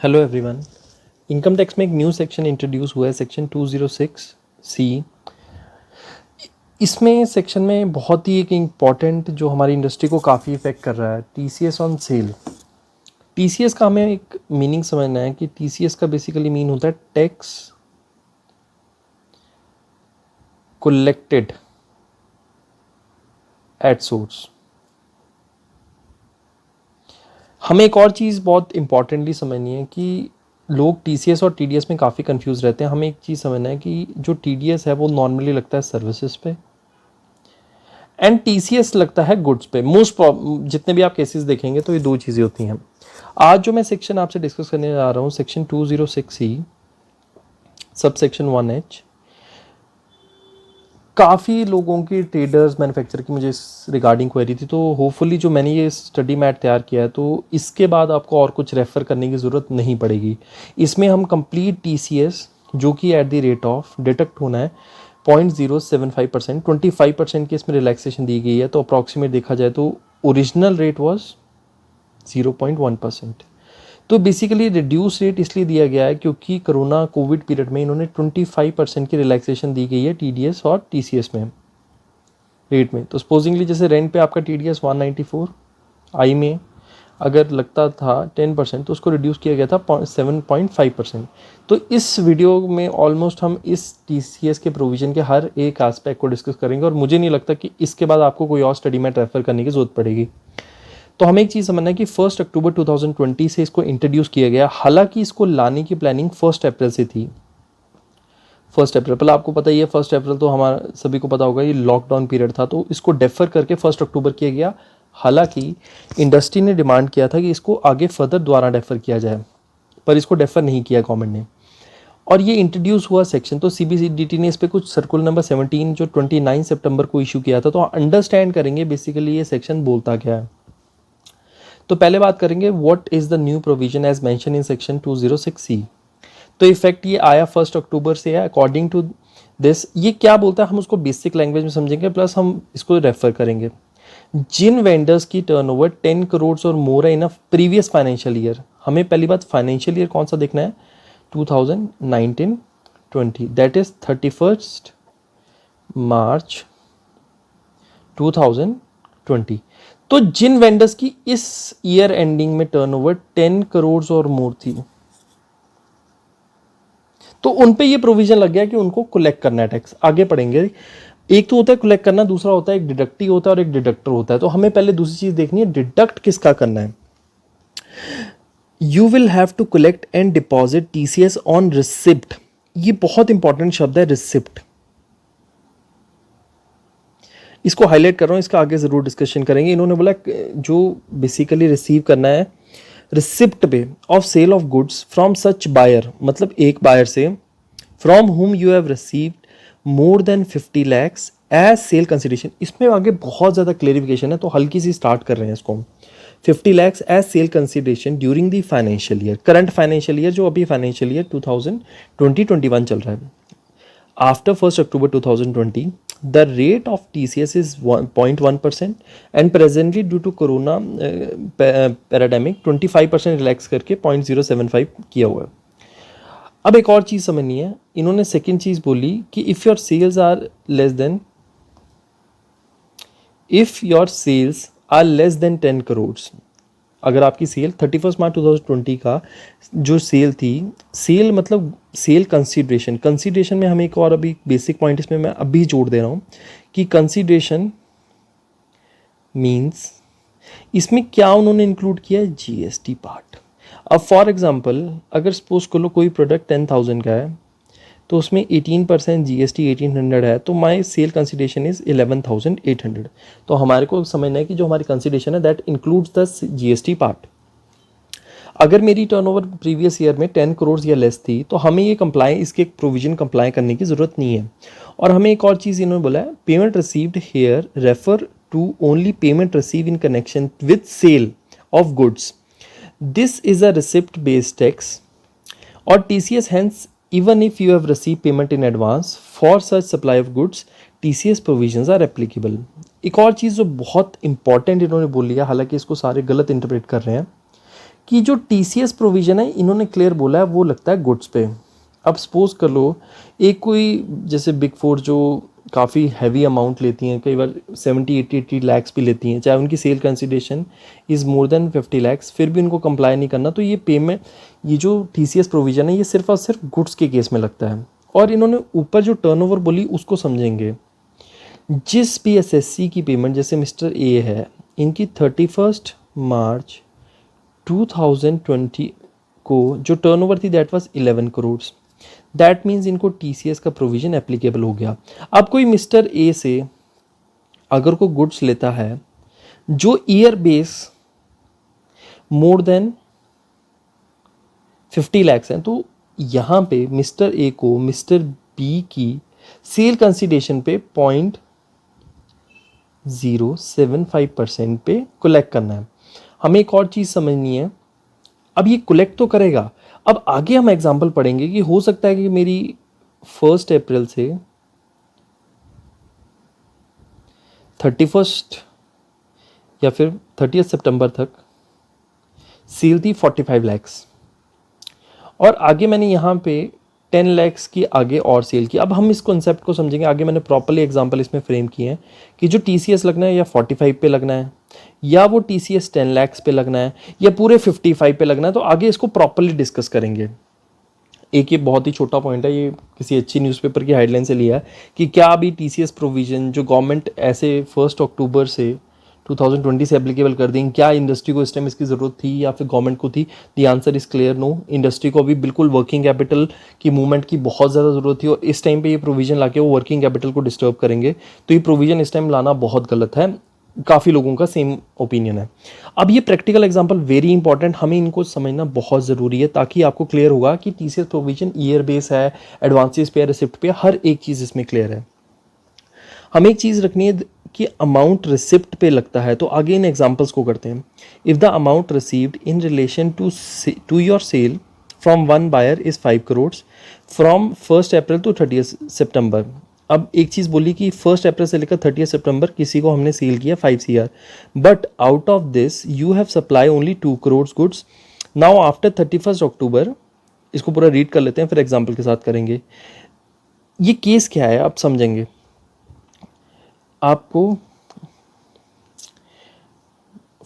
Hello everyone. Income tax में एक new section introduce हुआ है, सेक्शन 206C। इसमें सेक्शन में बहुत ही एक इम्पॉर्टेंट जो हमारी इंडस्ट्री को काफ़ी इफेक्ट कर रहा है, टीसीएस ऑन सेल। टीसीएस का हमें एक मीनिंग समझना है कि टीसीएस का बेसिकली मीन होता है टैक्स कलेक्टेड एट सोर्स। हमें एक और चीज़ बहुत इंपॉर्टेंटली समझनी है कि लोग टीसीएस और टीडीएस में काफ़ी कंफ्यूज रहते हैं। हमें एक चीज़ समझना है कि जो टीडीएस है वो नॉर्मली लगता है सर्विसेज पे एंड टीसीएस लगता है गुड्स पे। मोस्ट जितने भी आप केसेस देखेंगे तो ये दो चीज़ें होती हैं। आज जो मैं सेक्शन आपसे डिस्कस करने जा रहा हूँ, section 206C sub section 1H, काफ़ी लोगों की ट्रेडर्स मैन्युफैक्चरर की मुझे इस रिगार्डिंग क्वेरी थी, तो होपफुली जो मैंने ये स्टडी मैट तैयार किया है तो इसके बाद आपको और कुछ रेफ़र करने की ज़रूरत नहीं पड़ेगी। इसमें हम कंप्लीट टीसीएस जो कि at the rate of deduct होना है 0.075%, 25% की इसमें रिलैक्सेशन दी गई है। तो अप्रॉक्सीमेट देखा जाए तो ओरिजिनल रेट वॉज 0.1%। तो बेसिकली रिड्यूस रेट इसलिए दिया गया है क्योंकि कोरोना कोविड पीरियड में इन्होंने 25% की रिलैक्सेशन दी गई है टीडीएस और टीसीएस में रेट में। तो सपोजिंगली जैसे रेंट पे आपका टीडीएस 194 आई में अगर लगता था 10% तो उसको रिड्यूस किया गया था 7.5%। तो इस वीडियो में ऑलमोस्ट हम इस टीसीएस के प्रोविज़न के हर एक एस्पेक्ट को डिस्कस करेंगे और मुझे नहीं लगता कि इसके बाद आपको कोई और स्टडी में रेफर करने की ज़रूरत पड़ेगी। तो हमें एक चीज़ समझना है कि 1 अक्टूबर 2020 से इसको इंट्रोड्यूस किया गया। हालांकि इसको लाने की प्लानिंग 1 अप्रैल से थी। 1 अप्रैल पहले आपको पता ही है, 1 अप्रैल तो हमारा सभी को पता होगा ये लॉकडाउन पीरियड था, तो इसको डेफर करके 1 अक्टूबर किया गया। हालांकि इंडस्ट्री ने डिमांड किया था कि इसको आगे फर्दर दोबारा डेफर किया जाए, पर इसको डेफर नहीं किया गवर्नमेंट ने। और ये इंट्रोड्यूस हुआ सेक्शन, तो सीबीडीटी ने इस पर कुछ सर्कुलर नंबर 17 जो 29 सितंबर को इशू किया था। तो अंडरस्टैंड करेंगे बेसिकली ये सेक्शन बोलता क्या है। तो पहले बात करेंगे what is the new provision as mention in section 206C। तो इफेक्ट ये आया 1 अक्टूबर से है। अकॉर्डिंग टू दिस ये क्या बोलता है हम उसको बेसिक लैंग्वेज में समझेंगे, प्लस हम इसको रेफर करेंगे। जिन वेंडर्स की टर्नओवर 10 करोड़ और मोर है इन अ प्रीवियस फाइनेंशियल ईयर, हमें पहली बात फाइनेंशियल ईयर कौन सा देखना है, 2019-20, दैट इज 31 मार्च 2020। तो जिन वेंडर्स की इस ईयर एंडिंग में टर्नओवर 10 करोड़ और मोर थी तो उन पे ये प्रोविजन लग गया कि उनको कलेक्ट करना है टैक्स। आगे पढ़ेंगे। एक तो होता है कलेक्ट करना, दूसरा होता है एक डिडक्टी होता है और एक डिडक्टर होता है। तो हमें पहले दूसरी चीज देखनी है, डिडक्ट किसका करना है। You will have to collect and deposit TCS on receipt. ये बहुत इंपॉर्टेंट शब्द है रिसिप्ट, इसको हाईलाइट कर रहा हूं, इसका आगे जरूर डिस्कशन करेंगे। इन्होंने बोला जो बेसिकली रिसीव करना है रिसिप्ट पे of sale of goods from such buyer, मतलब एक बायर से from whom you have received more than 50 lakhs as sale consideration. इसमें आगे बहुत ज़्यादा क्लेरिफिकेशन है, तो हल्की सी स्टार्ट कर रहे हैं इसको। 50 lakhs as sale consideration during the financial year, current financial year जो अभी फाइनेंशियल ईयर 2020-21 चल रहा है। After 1 October 2020 the rate of TCS is 0.1% and presently due to corona pandemic 25% relax करके 0.075 किया हुआ है। अब एक और चीज़ समझनी है, इन्होंने सेकेंड चीज़ बोली कि if your sales are less than 10 crore, अगर आपकी सेल 31 मार्च 2020 का जो सेल थी, सेल मतलब सेल कंसीडरेशन, कंसीडरेशन में हमें एक और अभी बेसिक पॉइंट इसमें मैं अभी जोड़ दे रहा हूँ कि कंसीडरेशन मींस इसमें क्या उन्होंने इंक्लूड किया है, जीएसटी पार्ट। अब फॉर एग्जांपल अगर सपोज करो कोई प्रोडक्ट 10,000 का है तो उसमें 18% जीएसटी 1800 है, तो माई सेल कंसीडरेशन इज 11,800। तो हमारे को समझना है कि जो हमारी कंसीडरेशन है that includes the GST part. अगर मेरी टर्नओवर प्रीवियस ईयर में 10 करोड़ या लेस थी तो हमें ये कंप्लाई, इसके एक प्रोविजन कंप्लाई करने की ज़रूरत नहीं है। और हमें एक और चीज़ इन्होंने बोला है, payment received here refer to only payment receive in connection with sale of goods, this is a receipt based tax और TCS hence even if you have received payment in advance for such supply of goods, TCS provisions are applicable। एक और चीज़ जो बहुत important इन्होंने बोल लिया, हालांकि इसको सारे गलत इंटरप्रेट कर रहे हैं कि जो TCS प्रोविज़न है इन्होंने क्लियर बोला है वो लगता है गुड्स पे। अब सपोज कर लो एक कोई जैसे बिग फोर जो काफ़ी हैवी अमाउंट लेती हैं, कई बार 70-80 लाख्स भी लेती हैं, चाहे उनकी sale consideration is more than 50 lakhs, फिर भी उनको कंप्लाई नहीं करना, तो ये पेमेंट, ये जो TCS प्रोविज़न है ये सिर्फ और सिर्फ गुड्स के केस में लगता है। और इन्होंने ऊपर जो टर्नओवर बोली उसको समझेंगे। जिस भी SSC की पेमेंट, जैसे मिस्टर ए है, इनकी 31 मार्च 2020 को जो टर्नओवर थी that was 11 crore, that means इनको TCS का प्रोविज़न एप्लीकेबल हो गया। अब कोई मिस्टर ए से अगर कोई गुड्स लेता है जो ईयर बेस मोर देन 50 लाख्स हैं, तो यहाँ पे मिस्टर ए को मिस्टर बी की सेल कंसिडरेशन पे 0.075% पे कलेक्ट करना है। हमें एक और चीज़ समझनी है, अब ये कलेक्ट तो करेगा, अब आगे हम एग्जांपल पढ़ेंगे कि हो सकता है कि मेरी 1 अप्रैल से 31 या फिर 30 सितंबर तक सेल थी 45 लाख्स, और आगे मैंने यहाँ पे 10 लाख्स की आगे और सेल की। अब हम इस कॉन्सेप्ट को समझेंगे, आगे मैंने प्रॉपर्ली एग्जांपल इसमें फ्रेम किए हैं कि जो TCS लगना है या 45 पे लगना है, या वो TCS 10 लाख्स पे लगना है, या पूरे 55 पे लगना है, तो आगे इसको प्रॉपर्ली डिस्कस करेंगे। एक ये बहुत ही छोटा पॉइंट है, ये किसी अच्छी न्यूज़पेपर की हेडलाइन से लिया है कि क्या अभी TCS प्रोविज़न जो गवर्नमेंट ऐसे 1 अक्टूबर से 2020 से एप्लीकेबल कर देंगे, क्या इंडस्ट्री को इस टाइम इसकी ज़रूरत थी या फिर गवर्नमेंट को थी? The answer is clear no. Industry को अभी बिल्कुल वर्किंग कैपिटल की मूवमेंट की बहुत ज़्यादा ज़रूरत थी, और इस टाइम पे ये प्रोविज़न लाके वो वर्किंग कैपिटल को डिस्टर्ब करेंगे, तो ये प्रोविज़न इस टाइम लाना बहुत गलत है। काफ़ी लोगों का सेम ओपिनियन है। अब ये प्रैक्टिकल एग्जांपल वेरी इंपॉर्टेंट, हमें इनको समझना बहुत ज़रूरी है, ताकि आपको क्लियर होगा कि TCS प्रोविज़न ईयर बेस है, एडवांसेस पे, रिसिप्ट पे, हर एक चीज़ इसमें क्लियर है। हमें एक चीज़ रखनी है कि अमाउंट रिसिप्ट पे लगता है, तो आगे इन एग्जांपल्स को करते हैं। If the amount received in relation to your sale from one buyer is 5 crore from 1 April to 30 September. अब एक चीज़ बोली कि 1 अप्रैल से लेकर 30 सितंबर किसी को हमने सेल किया 5 CR, but out of this you have supply only 2 crore goods. Now after 31 अक्टूबर, इसको पूरा रीड कर लेते हैं फिर एग्जाम्पल के साथ करेंगे। ये केस क्या है आप समझेंगे। आपको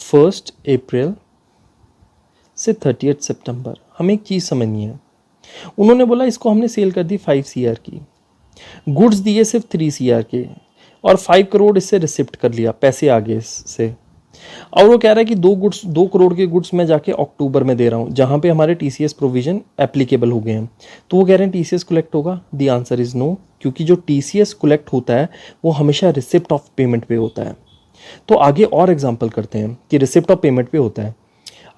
1 अप्रैल से 30 सितंबर हमें एक चीज़ समझनी है। उन्होंने बोला इसको हमने सेल कर दी 5 CR की, गुड्स दिए सिर्फ 3 CR के, और 5 करोड़ इससे रिसिप्ट कर लिया, पैसे आगे इससे। और वो कह रहा है कि 2 करोड़ के गुड्स मैं जाके अक्टूबर में दे रहा हूँ, जहाँ पे हमारे TCS प्रोविज़न एप्लीकेबल हो गए हैं। तो वो कह रहे हैं TCS कलेक्ट होगा। द आंसर इज़ नो, क्योंकि जो TCS कलेक्ट होता है वो हमेशा रिसिप्ट ऑफ पेमेंट पे होता है। तो आगे और एग्जाम्पल करते हैं कि रिसिप्ट ऑफ पेमेंट पे होता है।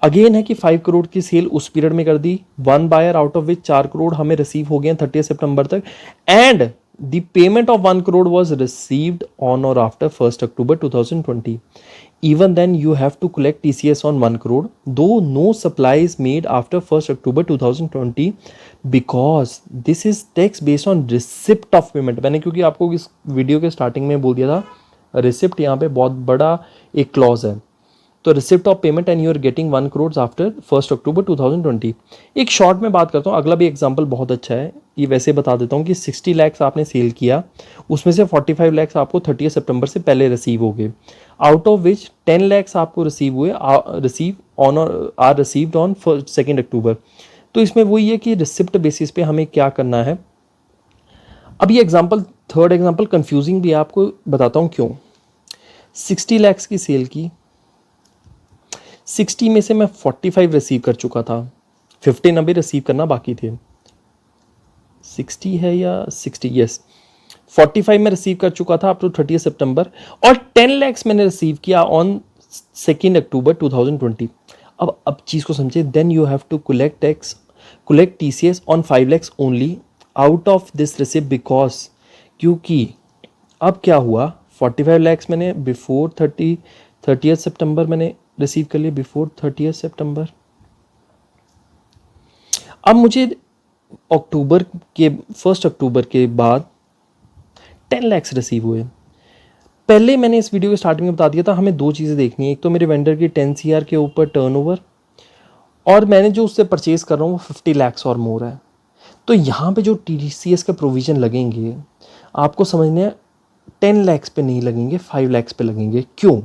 अगेन है कि 5 करोड़ की सेल उस पीरियड में कर दी, one buyer out of which 4 crore हमें रिसीव हो गए 30 सितंबर तक, and the payment of 1 crore was received on or after 1 October 2020. Even then you have to collect TCS on 1 crore, though no supply is made after 1st October 2020, because this is tax based on receipt of payment. मैंने क्योंकि आपको इस video के starting में बोल दिया था, receipt यहाँ पे बहुत बड़ा एक क्लॉज है। तो receipt of payment and you are getting 1 crore after 1 October 2020। एक शॉर्ट में बात करता हूँ, अगला भी एग्जांपल बहुत अच्छा है, ये वैसे बता देता हूँ कि 60 लाख्स आपने सेल किया, उसमें से 45 लाख्स आपको 30 सितंबर से पहले रिसीव हो गए, आउट ऑफ विच 10 लाख्स आपको रिसीव हुए, रिसीव्ड ऑन 2 अक्टूबर। तो इसमें वही है कि रिसिप्ट बेसिस पे हमें क्या करना है। अब ये एग्जाम्पल, थर्ड एग्जाम्पल कंफ्यूजिंग भी है, आपको बताता हूँ क्यों। 60 लाख्स की सेल की, 60 में से मैं 45 रिसीव कर चुका था, 15 अभी रिसीव करना बाकी थे। 60 है या 60, यस, 45 में रिसीव कर चुका था अप टू 30 सितंबर, और 10 लाख्स मैंने रिसीव किया ऑन 2 अक्टूबर 2020। अब चीज़ को समझे, then you have to collect TCS on 5 lakhs only out of this receipt, because क्योंकि अब क्या हुआ, 45 लाख्स मैंने बिफोर 30 सितंबर मैंने रिसीव कर लिए, बिफोर 30 सितंबर। अब मुझे 1 अक्टूबर के बाद 10 लाख्स रिसीव हुए। पहले मैंने इस वीडियो के स्टार्टिंग में बता दिया था हमें दो चीज़ें देखनी है, एक तो मेरे वेंडर की 10 CR के ऊपर टर्नओवर, और मैंने जो उससे परचेज कर रहा हूँ वो 50 lakhs और मोर है, तो यहाँ पे जो TCS का प्रोविज़न लगेंगे आपको समझने 10 lakhs पे नहीं लगेंगे, 5 lakhs पे लगेंगे। क्यों?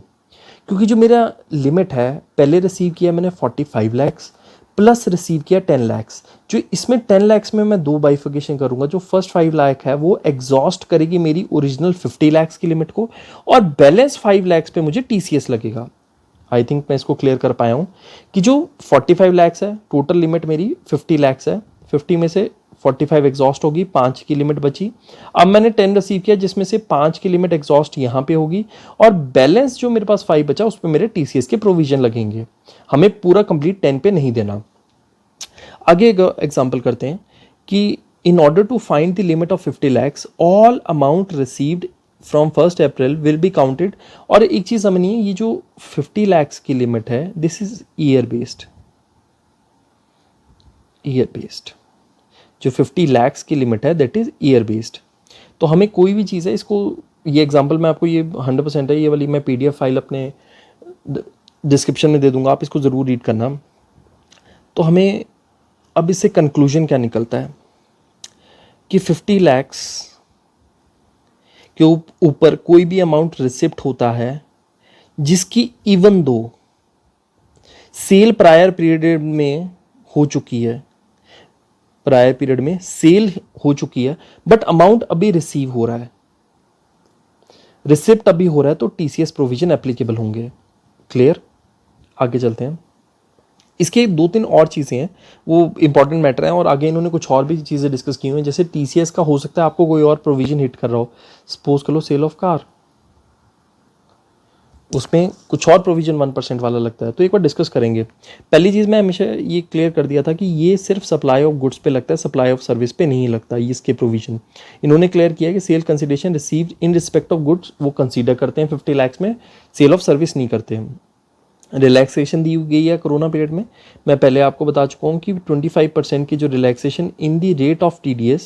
क्योंकि जो मेरा लिमिट है, पहले रिसीव किया मैंने 45 lakhs प्लस रिसीव किया 10 lakhs। जो इसमें 10 lakhs में मैं 2 बाइफिकेशन करूंगा। जो फर्स्ट 5 लाख है वो एग्जॉस्ट करेगी मेरी ओरिजिनल 50 lakhs की लिमिट को, और बैलेंस 5 lakhs पे मुझे TCS लगेगा। आई थिंक मैं इसको क्लियर कर पाया हूँ कि जो 45 lakhs है, टोटल लिमिट मेरी 50 lakhs है, 50 में से 45 एग्जॉस्ट होगी, 5 की लिमिट बची। अब मैंने 10 रिसीव किया जिसमें से 5 की लिमिट एग्जॉस्ट यहाँ पे होगी, और बैलेंस जो मेरे पास 5 बचा उस पर मेरे TCS के प्रोविजन लगेंगे। हमें पूरा कंप्लीट 10 पे नहीं देना। आगे एक एग्जांपल करते हैं कि in order to find the limit of 50 lakhs all amount received from 1 April will be counted. और एक चीज समझिए, ये जो 50 lakhs की लिमिट है दिस इज ईयर बेस्ड। जो 50 lakhs की लिमिट है दैट इज ईयर बेस्ड। तो हमें कोई भी चीज़ है, इसको ये एग्जांपल मैं आपको, ये 100% है, ये वाली मैं PDF फाइल अपने डिस्क्रिप्शन में दे दूंगा, आप इसको ज़रूर रीड करना। तो हमें अब इससे कंक्लूजन क्या निकलता है कि 50 lakhs के ऊपर कोई भी अमाउंट रिसिप्ट होता है जिसकी even though cell prior period में हो चुकी है, प्रायर पीरियड में सेल हो चुकी है, बट अमाउंट अभी रिसीव हो रहा है, रिसिप्ट अभी हो रहा है, तो TCS प्रोविजन एप्लीकेबल होंगे। क्लियर? आगे चलते हैं। इसके 2-3 और चीज़ें हैं वो इंपॉर्टेंट मैटर हैं, और आगे इन्होंने कुछ और भी चीज़ें डिस्कस की हुई हैं। जैसे TCS का हो सकता है आपको कोई और प्रोविजन हिट कर रहा हो, सपोज कर लो सेल ऑफ कार, उसमें कुछ और प्रोविजन 1% वाला लगता है, तो एक बार डिस्कस करेंगे। पहली चीज़ मैं हमेशा ये क्लियर कर दिया था कि ये सिर्फ सप्लाई ऑफ गुड्स पे लगता है, सप्लाई ऑफ सर्विस पे नहीं लगता। ये इसके प्रोविजन इन्होंने क्लियर किया कि sale consideration received in respect of goods वो कंसीडर करते हैं 50 lakhs में, सेल ऑफ सर्विस नहीं करते हैं। रिलैक्सेशन दी गई है कोरोना पीरियड में, मैं पहले आपको बता चुका हूँ कि 25% की जो relaxation in the rate of TDS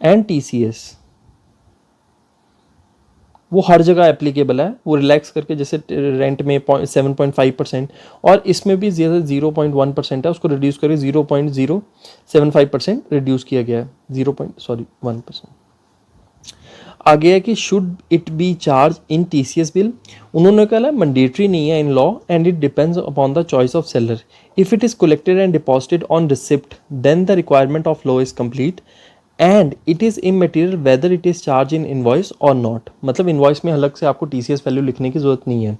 and TCS वो हर जगह एप्लीकेबल है। वो रिलैक्स करके, जैसे रेंट में 7.5% और इसमें भी ज़्यादा 0.1% है, उसको रिड्यूस करके 0.075% रिड्यूस किया गया है, 1%। आगे है कि should it be charge in TCS bill. उन्होंने कहा मैंडेटरी नहीं है in law and it depends upon the choice of seller. If it is collected and deposited on receipt then the requirement of law is complete and it is immaterial whether it is charge in invoice और not. मतलब invoice में अलग से आपको TCS value लिखने की जरूरत नहीं है,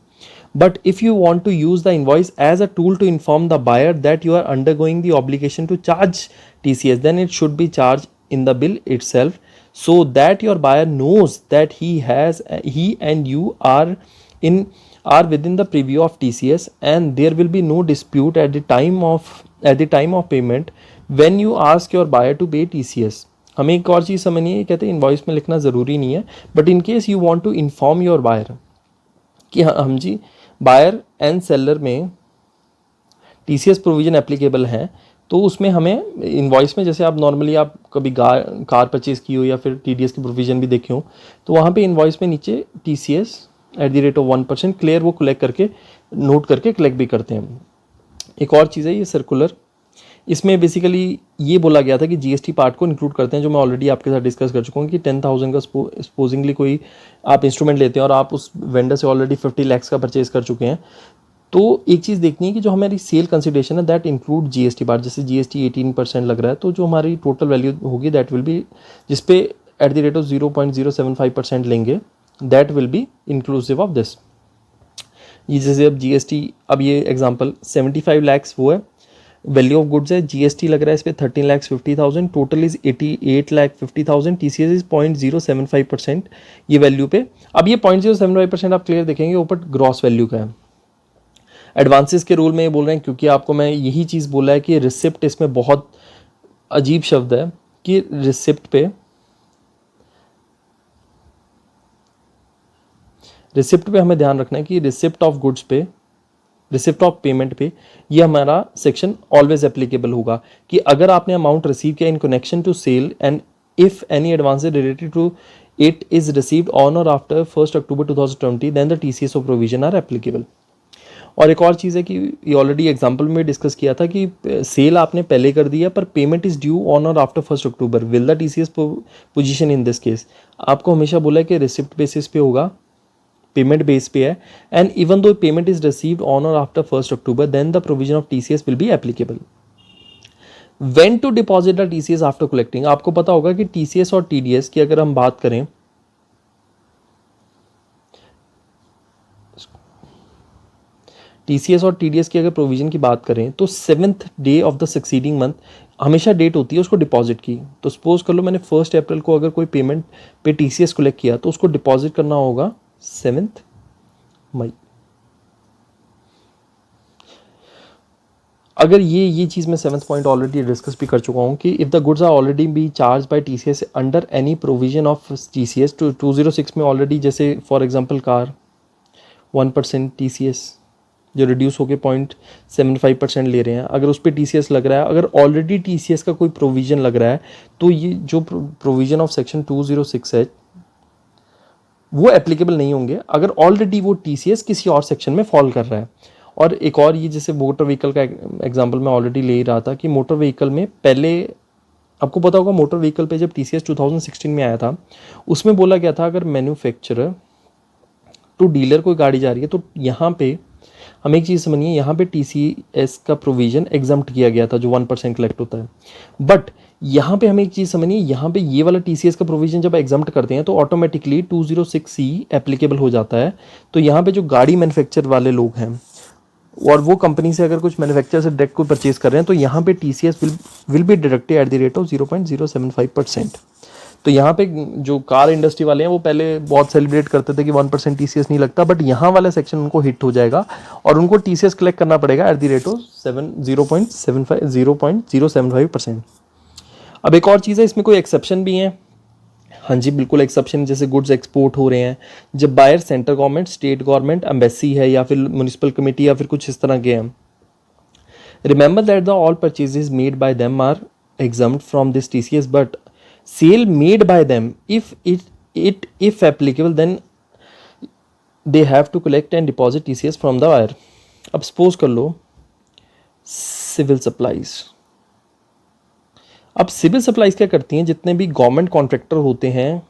but if you want to use the invoice as a tool to inform the buyer that you are undergoing the obligation to charge TCS then it should be charge in the bill itself so that your buyer knows that he and you are within the preview of TCS and there will be no dispute at the time of payment when you ask your buyer to pay TCS। हमें एक और चीज़ समझनी है, कहते हैं invoice में लिखना ज़रूरी नहीं है, but in case you want to inform your buyer कि हम जी बायर एंड सेलर में TCS प्रोविजन एप्लीकेबल हैं, तो उसमें हमें इनवॉइस में, जैसे आप नॉर्मली आप कभी कार परचेज की हो या फिर TDS की प्रोविजन भी देखे हो, तो वहाँ पे इनवॉइस में नीचे TCS @ 1% क्लियर वो कलेक्ट करके नोट करके कलेक्ट भी करते हैं। एक और चीज़ है ये सर्कुलर, इसमें बेसिकली ये बोला गया था कि GST पार्ट को इंक्लूड करते हैं, जो मैं ऑलरेडी आपके साथ डिस्कस कर चुका हूँ कि 10,000 का सपोजिंगली कोई आप इंस्ट्रूमेंट लेते हैं और आप उस वेंडर से ऑलरेडी 50 lakhs का परचेज कर चुके हैं, तो एक चीज़ देखनी है कि जो हमारी सेल कंसिडरेशन है दैट इंक्लूड GST पार्ट। जैसे GST 18% लग रहा है, तो जो हमारी टोटल वैल्यू होगी दैट विल बी, जिस पे @ 0.075% लेंगे that will be inclusive of this. ये जैसे अब GST, अब ये एग्जांपल 75 lakhs वो है वैल्यू ऑफ गुड्स है, GST लग रहा है इस पर 13,50,000, टोटल इज 88,50,000, TCS इज 0.075% ये वैल्यू पे। अब ये 0.075% आप क्लियर देखेंगे ऊपर ग्रॉस वैल्यू का है। एडवांसेस के रूल में ये बोल रहे हैं क्योंकि आपको मैं यही चीज़ बोला है कि रिसिप्ट, इसमें बहुत अजीब शब्द है कि रिसिप्ट पे हमें ध्यान रखना है कि रिसिप्ट ऑफ गुड्स पे, रिसिप्ट ऑफ पेमेंट पे ये हमारा सेक्शन ऑलवेज एप्लीकेबल होगा कि अगर आपने अमाउंट रिसीव किया in connection to sale and if any advance related to it is received on or after 1 October 2020 then the TCS of provision are applicable. और एक और चीज़ है कि ये ऑलरेडी एग्जांपल में डिस्कस किया था कि सेल आपने पहले कर दिया पर payment is due on or after 1 October, will the TCS position in this case? आपको हमेशा बोला है कि रिसिप्ट बेसिस पे होगा, पेमेंट बेस पे है, and even though payment is received on or after 1 October then the provision of TCS will be applicable. When to deposit the TCS after collecting? आपको पता होगा कि टीसीएस और टीडीएस की अगर हम बात करें, टीसीएस और टीडीएस की अगर प्रोविजन की बात करें तो 7th day of the succeeding month हमेशा डेट होती है उसको डिपॉजिट की। तो सपोज कर लो मैंने 1 अप्रैल को अगर कोई पेमेंट पे टीसीएस कलेक्ट किया तो उसको डिपॉजिट करना होगा 7 मई। अगर ये चीज़ मैं 7th पॉइंट ऑलरेडी डिस्कस भी कर चुका हूँ कि if the goods are already be charge by TCS under any provision of TCS, 206 में ऑलरेडी, जैसे फॉर एग्जांपल कार 1% टीसीएस जो रिड्यूस होकर 0.75% ले रहे हैं, अगर उस पर टीसीएस लग रहा है, अगर ऑलरेडी टीसीएस का कोई प्रोविज़न लग रहा है तो ये जो प्रोविज़न ऑफ सेक्शन 206 है वो एप्लीकेबल नहीं होंगे अगर ऑलरेडी वो टीसीएस किसी और सेक्शन में फॉल कर रहा है। और एक और ये जैसे मोटर व्हीकल का एग्जांपल मैं ऑलरेडी ले ही रहा था कि मोटर व्हीकल में पहले आपको पता होगा मोटर व्हीकल पे जब टीसीएस 2016 में आया था उसमें बोला गया था अगर मैन्युफैक्चरर टू डीलर कोई गाड़ी जा रही है तो यहाँ पे हम एक चीज़ समझिए, यहाँ पे टीसीएस का प्रोविजन एग्जम्प्ट किया गया था जो 1% कलेक्ट होता है। बट यहाँ पे हमें एक चीज़ समझिए, यहाँ पे ये वाला टीसीएस का प्रोविजन जब एग्जम्प्ट करते हैं तो ऑटोमेटिकली 206C एप्लीकेबल हो जाता है। तो यहाँ पे जो गाड़ी मैन्युफैक्चर वाले लोग हैं और वो कंपनी से अगर कुछ मैन्युफैक्चर से डायरेक्ट कोई परचेज कर रहे हैं तो यहाँ पे TCS will be deducted at the rate of 0.075%। तो यहाँ पे जो कार इंडस्ट्री वाले हैं वो पहले बहुत सेलिब्रेट करते थे कि 1% टीसीएस नहीं लगता, बट यहाँ वाला सेक्शन उनको हिट हो जाएगा और उनको टीसीएस कलेक्ट करना पड़ेगा एट द रेट ऑफ 0.075%। अब एक और चीज़ है, इसमें कोई एक्सेप्शन भी है। हाँ जी बिल्कुल एक्सेप्शन, जैसे गुड्स एक्सपोर्ट हो रहे हैं, जब buyer central government, state government, embassy है या फिर म्यूनिसिपल कमेटी या फिर कुछ इस तरह के हैं। Remember that the all purchases made by them are exempt from this TCS, but sale made by them, if applicable, then they have to collect and deposit TCS from the buyer. अब suppose कर लो civil supplies. अब civil supplies क्या करती हैं, जितने भी government contractor होते हैं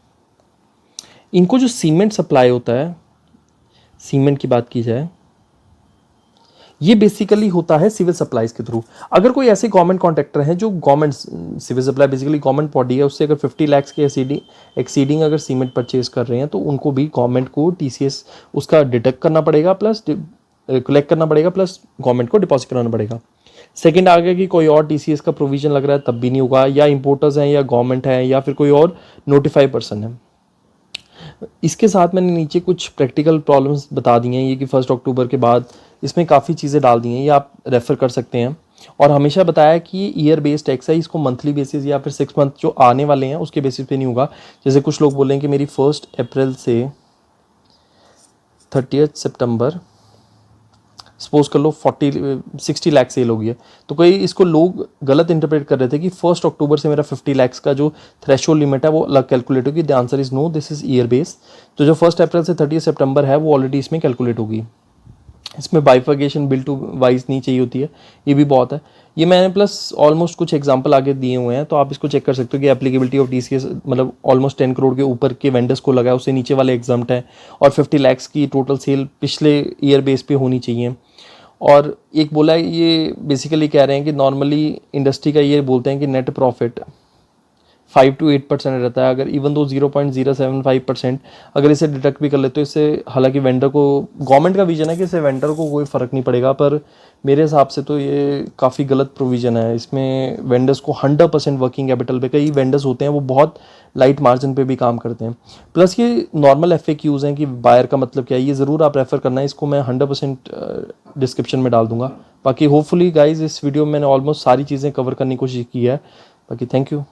इनको जो सीमेंट सप्लाई होता है, सीमेंट की बात की जाए, ये बेसिकली होता है सिविल सप्लाईज के थ्रू। अगर कोई ऐसे गवर्नमेंट कॉन्ट्रैक्टर हैं जो government, civil supply basically government body है, उससे अगर 50 लाख के एक्सीडिंग अगर सीमेंट परचेज कर रहे हैं तो उनको भी गवर्नमेंट को टीसीएस उसका डिडक्ट करना पड़ेगा, प्लस कलेक्ट करना पड़ेगा, प्लस गवर्नमेंट को डिपॉजिट कराना पड़ेगा। सेकंड आ गया कि कोई और टीसीएस का प्रोविजन लग रहा है तब भी नहीं होगा, या इंपोर्टर्स हैं या गवर्नमेंट है या फिर कोई और नोटिफाइड पर्सन है। इसके साथ मैंने नीचे कुछ प्रैक्टिकल प्रॉब्लम्स बता दी हैं, ये कि 1 अक्टूबर के बाद इसमें काफ़ी चीज़ें डाल दी हैं, ये आप रेफ़र कर सकते हैं। और हमेशा बताया कि ये ईयर बेस्ड टैक्स है, इसको मंथली बेसिस या फिर 6 मंथ जो आने वाले हैं उसके बेसिस पे नहीं होगा। जैसे कुछ लोग बोल रहे हैं कि मेरी 1 अप्रैल से 30 सितंबर सपोज कर लो 60 लाख सेल हो गई है, तो कई इसको लोग गलत इंटरप्रेट कर रहे थे कि 1 अक्टूबर से मेरा 50 लाख का जो थ्रेशोल्ड लिमिट है वो अलग कैलकुलेट होगी। The answer is no, this is year base. तो जो 1 अप्रैल से 30 सितंबर है वो ऑलरेडी इसमें कैलकुलेट होगी। इसमें बाइफर्गेशन बिल टू वाइज नहीं चाहिए होती है, ये भी बहुत है। ये मैंने प्लस ऑलमोस्ट कुछ एग्जांपल आगे दिए हुए हैं, तो आप इसको चेक कर सकते हो कि एप्लीकेबिलिटी ऑफ टीसीएस मतलब ऑलमोस्ट 10 करोड़ के ऊपर के वेंडर्स को लगा है, उससे नीचे वाले एग्जाम्प्ट है, और 50 लाख की टोटल सेल पिछले ईयर बेस पे होनी चाहिए। और एक बोला है, ये बेसिकली कह रहे हैं कि नॉर्मली इंडस्ट्री का ये बोलते हैं कि नेट प्रॉफिट 5 to 8% रहता है। अगर इवन दो 0.075% अगर इसे डिडक्ट भी कर लेते तो इससे, हालांकि वेंडर को, गवर्नमेंट का विजन है कि इससे वेंडर को कोई फ़र्क नहीं पड़ेगा, पर मेरे हिसाब से तो ये काफ़ी गलत प्रोविज़न है। इसमें वेंडर्स को 100% वर्किंग कैपिटल पे, कई वेंडर्स होते हैं वो बहुत लाइट मार्जिन पे भी काम करते हैं। प्लस ये नॉर्मल FAQs हैं कि बायर का मतलब क्या है, ये ज़रूर आप रेफ़र करना है, इसको मैं 100% डिस्क्रिप्शन में डाल दूंगा। बाकी होपफुली गाइज इस वीडियो में मैंने ऑलमोस्ट सारी चीज़ें कवर करने की कोशिश की है। बाकी थैंक यू।